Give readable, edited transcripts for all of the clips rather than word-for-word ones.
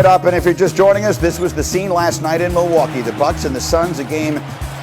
What up? And if you're just joining us, this was the scene last night in Milwaukee. The Bucks and the Suns, a game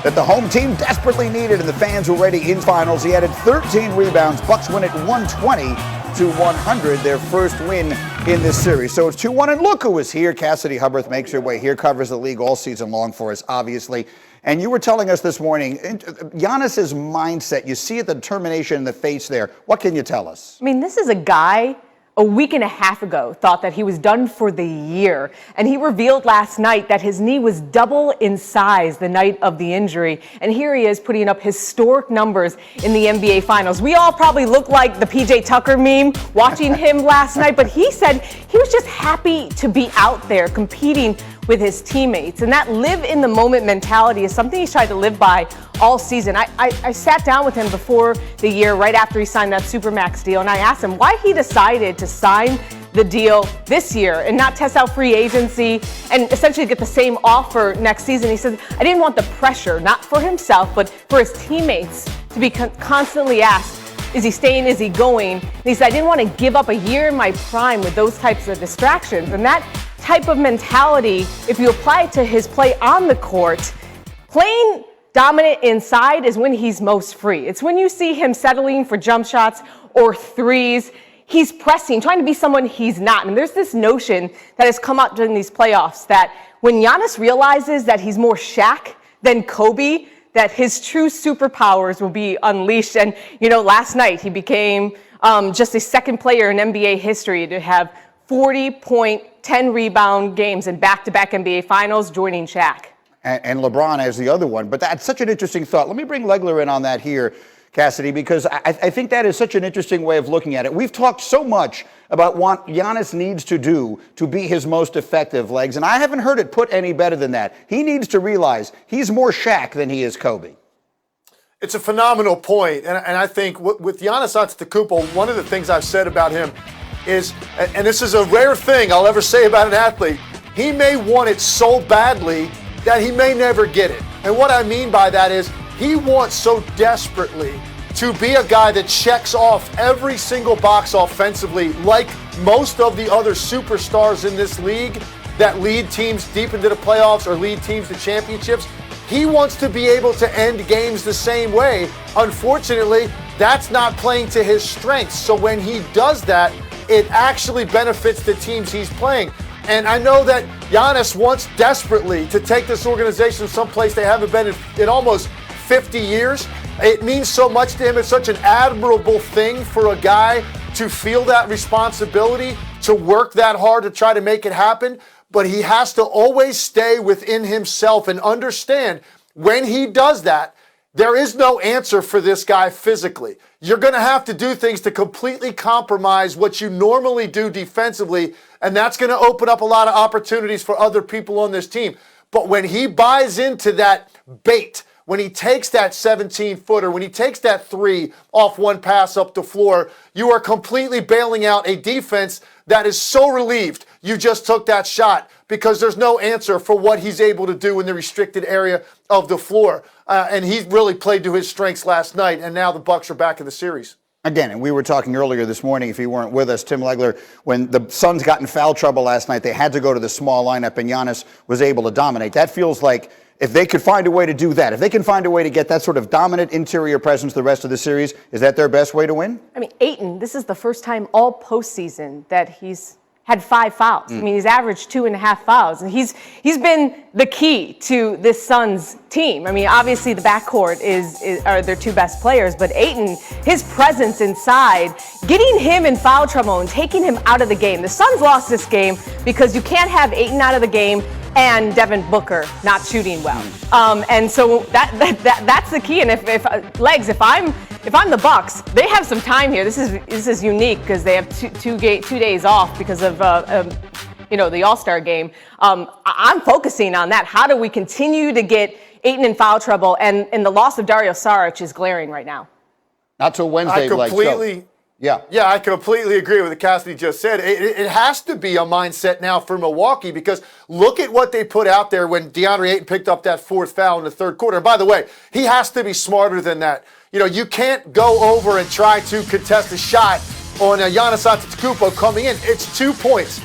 that the home team desperately needed, and the fans were ready in finals. He added 13 rebounds. Bucks win it 120-100, their first win in this series. So it's 2-1, and look who is here. Cassidy Hubbarth makes her way here, covers the league all season long for us, obviously. And you were telling us this morning, Giannis's mindset, you see it, the determination in the face there. What can you tell us? I mean, this is a guy a week and a half ago thought that he was done for the year. And he revealed last night that his knee was double in size the night of the injury. And here he is putting up historic numbers in the NBA Finals. We all probably look like the PJ Tucker meme watching him last night, but he said he was just happy to be out there competing with his teammates. And that live in the moment mentality is something he's tried to live by all season. I sat down with him before the year, right after he signed that Supermax deal, and I asked him why he decided to sign the deal this year and not test out free agency and essentially get the same offer next season. He said, I didn't want the pressure, not for himself, but for his teammates to be constantly asked, is he staying, is he going? And he said, I didn't want to give up a year in my prime with those types of distractions. And that type of mentality, if you apply it to his play on the court, playing dominant inside is when he's most free. It's when you see him settling for jump shots or threes. He's pressing, trying to be someone he's not. And there's this notion that has come up during these playoffs that when Giannis realizes that he's more Shaq than Kobe, that his true superpowers will be unleashed. And, you know, last night he became just the second player in NBA history to have 40-point, 10-rebound games in back-to-back NBA Finals, joining Shaq. And LeBron as the other one. But that's such an interesting thought. Let me bring Legler in on that here, Cassidy, because I think that is such an interesting way of looking at it. We've talked so much about what Giannis needs to do to be his most effective, Legs, and I haven't heard it put any better than that. He needs to realize he's more Shaq than he is Kobe. It's a phenomenal point, and I think with Giannis Antetokounmpo, one of the things I've said about him is, and this is a rare thing I'll ever say about an athlete, he may want it so badly that he may never get it. And what I mean by that is he wants so desperately to be a guy that checks off every single box offensively, like most of the other superstars in this league that lead teams deep into the playoffs or lead teams to championships. He wants to be able to end games the same way. Unfortunately, that's not playing to his strengths. So when he does that, it actually benefits the teams he's playing. And I know that Giannis wants desperately to take this organization someplace they haven't been in almost 50 years. It means so much to him. It's such an admirable thing for a guy to feel that responsibility, to work that hard to try to make it happen. But he has to always stay within himself and understand when he does that, there is no answer for this guy physically. You're going to have to do things to completely compromise what you normally do defensively, and that's going to open up a lot of opportunities for other people on this team. But when he buys into that bait, when he takes that 17-footer, when he takes that three off one pass up the floor, you are completely bailing out a defense that is so relieved you just took that shot because there's no answer for what he's able to do in the restricted area of the floor. And he really played to his strengths last night, and now the Bucks are back in the series. Again, and we were talking earlier this morning, if you weren't with us, Tim Legler, when the Suns got in foul trouble last night, they had to go to the small lineup, and Giannis was able to dominate. That feels like if they could find a way to do that, if they can find a way to get that sort of dominant interior presence the rest of the series, is that their best way to win? I mean, Ayton, this is the first time all postseason that he's had 5 fouls. I mean, he's averaged 2.5 fouls, and he's been the key to this Suns team. I mean, obviously the backcourt are their two best players, but Ayton, his presence inside, getting him in foul trouble and taking him out of the game. The Suns lost this game because you can't have Ayton out of the game and Devin Booker not shooting well. And so that's the key. And if I'm the Bucks, they have some time here. This is unique because they have two days off because of the All-Star game. I'm focusing on that. How do we continue to get Ayton in foul trouble? And the loss of Dario Saric is glaring right now. Not till Wednesday. Yeah, I completely agree with what Cassidy just said. It has to be a mindset now for Milwaukee because look at what they put out there when DeAndre Ayton picked up that 4th foul in the 3rd quarter. And by the way, he has to be smarter than that. You know, you can't go over and try to contest a shot on Giannis Antetokounmpo coming in. It's 2 points.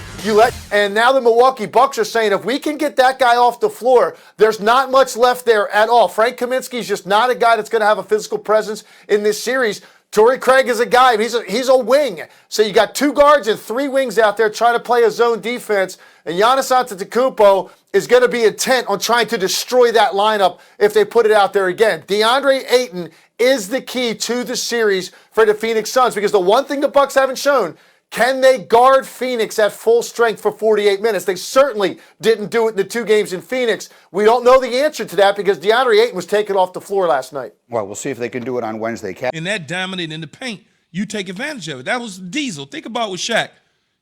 And now the Milwaukee Bucks are saying if we can get that guy off the floor, there's not much left there at all. Frank Kaminsky's just not a guy that's going to have a physical presence in this series. Torrey Craig is a guy, he's a wing. So you got 2 guards and 3 wings out there trying to play a zone defense. And Giannis Antetokounmpo is going to be intent on trying to destroy that lineup if they put it out there again. DeAndre Ayton is the key to the series for the Phoenix Suns, because the one thing the Bucks haven't shown, can they guard Phoenix at full strength for 48 minutes? They certainly didn't do it in the 2 games in Phoenix. We don't know the answer to that because DeAndre Ayton was taken off the floor last night. Well, we'll see if they can do it on Wednesday. And that dominant in the paint, you take advantage of it. That was Diesel. Think about with Shaq.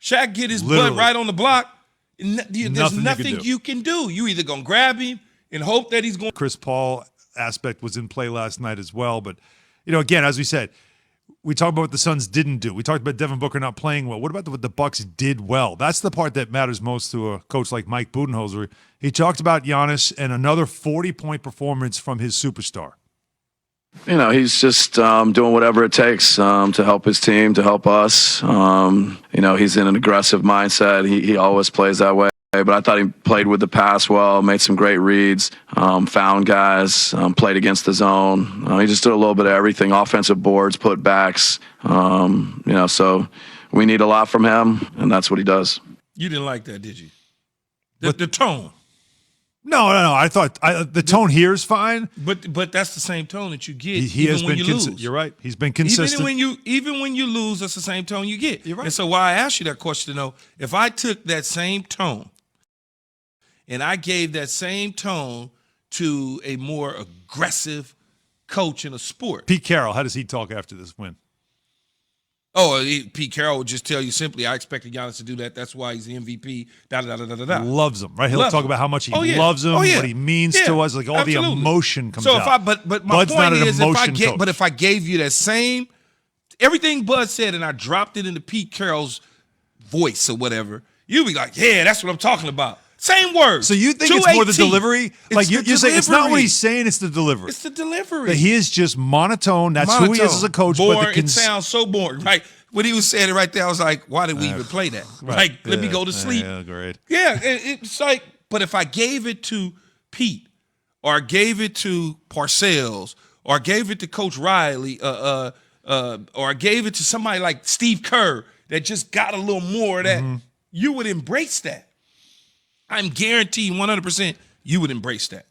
Shaq get his butt right on the block. There's nothing you can do. You either going to grab him and hope that he's going. Chris Paul aspect was in play last night as well. But, again, as we said, we talked about what the Suns didn't do. We talked about Devin Booker not playing well. What about what the Bucks did well? That's the part that matters most to a coach like Mike Budenholzer. He talked about Giannis and another 40-point performance from his superstar. He's just doing whatever it takes to help his team, to help us. He's in an aggressive mindset. He always plays that way. But I thought he played with the pass well, made some great reads, found guys, played against the zone. He just did a little bit of everything, offensive boards, putbacks. So we need a lot from him, and that's what he does. You didn't like that, did you? The tone. No. I thought the tone here is fine. But that's the same tone that you get. He has been consistent. You're right. He's been consistent. Even when you lose, that's the same tone you get. You're right. And so why I asked you that question, though, if I took that same tone and I gave that same tone to a more aggressive coach in a sport. Pete Carroll, how does he talk after this win? Pete Carroll would just tell you simply, I expected Giannis to do that. That's why he's the MVP. Loves him, right? He'll talk about how much he loves him, what he means to us, like all the emotion comes out. But my Bud's point not an is, emotion coach. if I gave you that same, everything Bud said, and I dropped it into Pete Carroll's voice or whatever, you'd be like, yeah, that's what I'm talking about. Same words. So you think it's more the delivery? Like you say, it's not what he's saying, it's the delivery. It's the delivery. That he is just monotone. That's who he is as a coach. Boring. But it sounds so boring, right? When he was saying it right there, I was like, why did we even play that? Right. Like, let me go to sleep. Yeah, great. Yeah, it's like, but if I gave it to Pete, or I gave it to Parcells, or I gave it to Coach Riley, or I gave it to somebody like Steve Kerr that just got a little more of that, you would embrace that. I'm guaranteed 100% you would embrace that.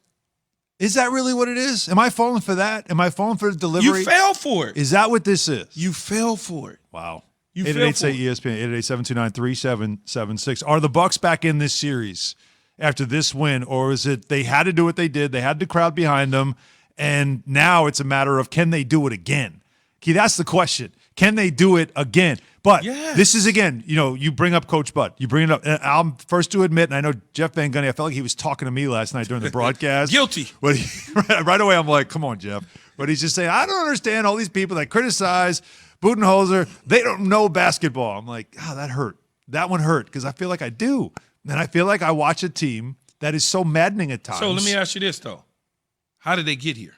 Is that really what it is? Am I falling for that? Am I falling for the delivery? You fell for it. Is that what this is? You fell for it. Wow. You fell for it. 888-ESPN, 888-729-3776. Are the Bucks back in this series after this win, or is it they had to do what they did, they had the crowd behind them, and now it's a matter of can they do it again? Key, that's the question. Can they do it again? But this is, again, you bring up Coach Bud. You bring it up. And I'm first to admit, and I know Jeff Van Gundy, I felt like he was talking to me last night during the broadcast. Guilty. But right away, I'm like, come on, Jeff. But he's just saying, I don't understand all these people that criticize Budenholzer. They don't know basketball. I'm like, that hurt. That one hurt because I feel like I do. And I feel like I watch a team that is so maddening at times. So let me ask you this, though. How did they get here?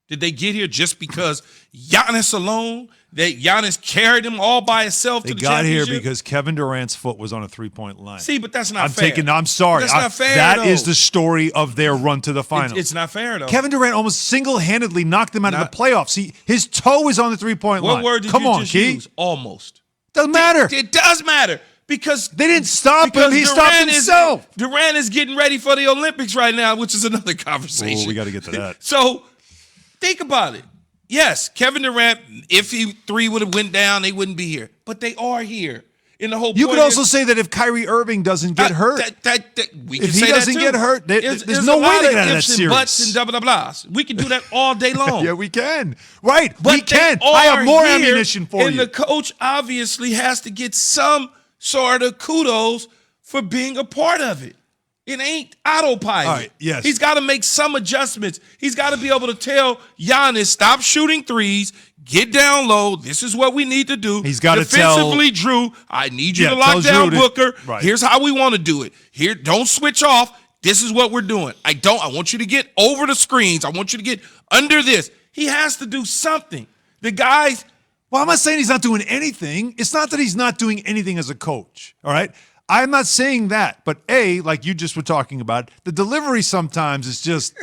Did they get here just because Giannis alone, that Giannis carried them all by himself to the championship? They got here because Kevin Durant's foot was on a three-point line. See, but that's not fair. I'm sorry. That's not fair, That though. is the story of their run to the finals. It's not fair, though. Kevin Durant almost single-handedly knocked them out of the playoffs. His toe is on the three-point line. What word did Come you on, just Key. use? Almost. Doesn't matter. It does matter. Because they didn't stop him. He stopped himself. Durant is getting ready for the Olympics right now, which is another conversation. Oh, we got to get to that. So think about it. Yes, Kevin Durant, if three would have went down, they wouldn't be here. But they are here. And the whole you point could also is, say that if Kyrie Irving doesn't get hurt, we can if say he doesn't that too. get hurt, there's no way to get out of that series. Butts and blah, blah, blah. We can do that all day long. Yeah, we can. Right, but we can. I have more here, ammunition for and you. And the coach obviously has to get some sort of kudos for being a part of it. It ain't autopilot. All right, yes. He's got to make some adjustments. He's got to be able to tell Giannis, stop shooting threes, get down low. This is what we need to do. He's got to tell. Defensively, Jrue, I need you to lock down Booker. Right. Here's how we want to do it. Here, don't switch off. This is what we're doing. I want you to get over the screens. I want you to get under this. He has to do something. The guys. Well, I'm not saying he's not doing anything. It's not that he's not doing anything as a coach, all right? I'm not saying that, but like you just were talking about, the delivery sometimes is just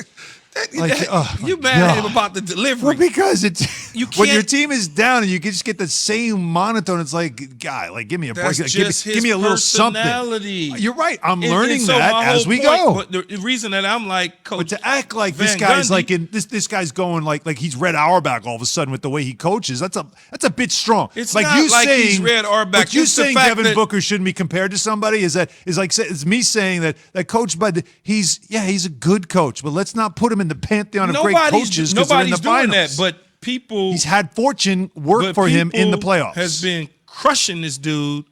you mad at him about the delivery? Well, because when your can't- team is down and you can just get the same monotone, it's like, guy, like give me a break, give me a little personality. something. You're right. I'm And learning so that my as whole we point- go. But the reason that I'm like, Coach, But to act like this Van guy's Gundy- like in this guy's going like he's Red Auerbach all of a sudden with the way he coaches, that's a bit strong. It's like not you like saying he's Red Auerbach. But you It's the saying fact Devin that- Booker shouldn't be compared to somebody is it's me saying that Coach Bud, he's a good coach, but let's not put him in the pantheon of great coaches because they're in Nobody's the doing finals. that, but people. He's had fortune work for him in the playoffs. Has been crushing this dude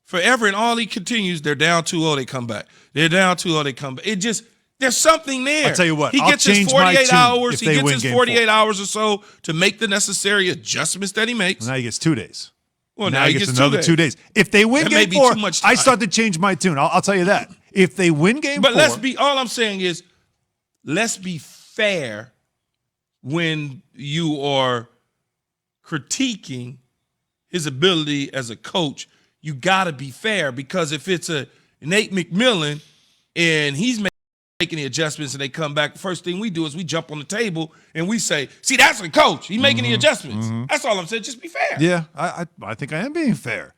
forever, and all he continues. They're down 2-0, they come back. They're down 2-0, they come back. It just there's something there. I'll tell you what, he I'll gets his change my 48 tune hours. if He they gets win his game 48 4. hours or so to make the necessary adjustments that he makes. Now he gets 2 days. Well, now he gets another 2 2 days. If they win That may game be 4, too much I time. start to change my tune. I'll tell you that. If they win game 4, But all I'm saying is, let's be fair when you are critiquing his ability as a coach. You got to be fair, because if it's a Nate McMillan and he's making the adjustments and they come back, the first thing we do is we jump on the table and we say, see, that's a coach. He's making the adjustments. That's all I'm saying. Just be fair. Yeah, I think I am being fair.